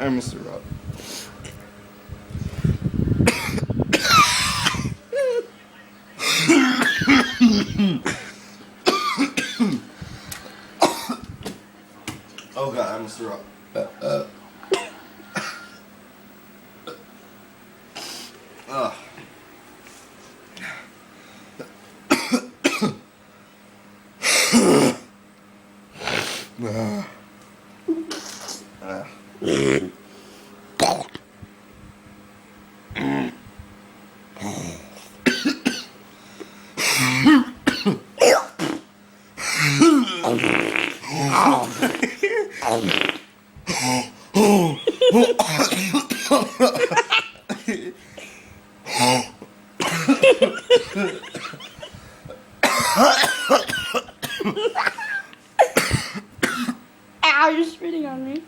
I'm Mr. Rob. Oh god, I'm Mr. Rob. Ow, you're spitting on me.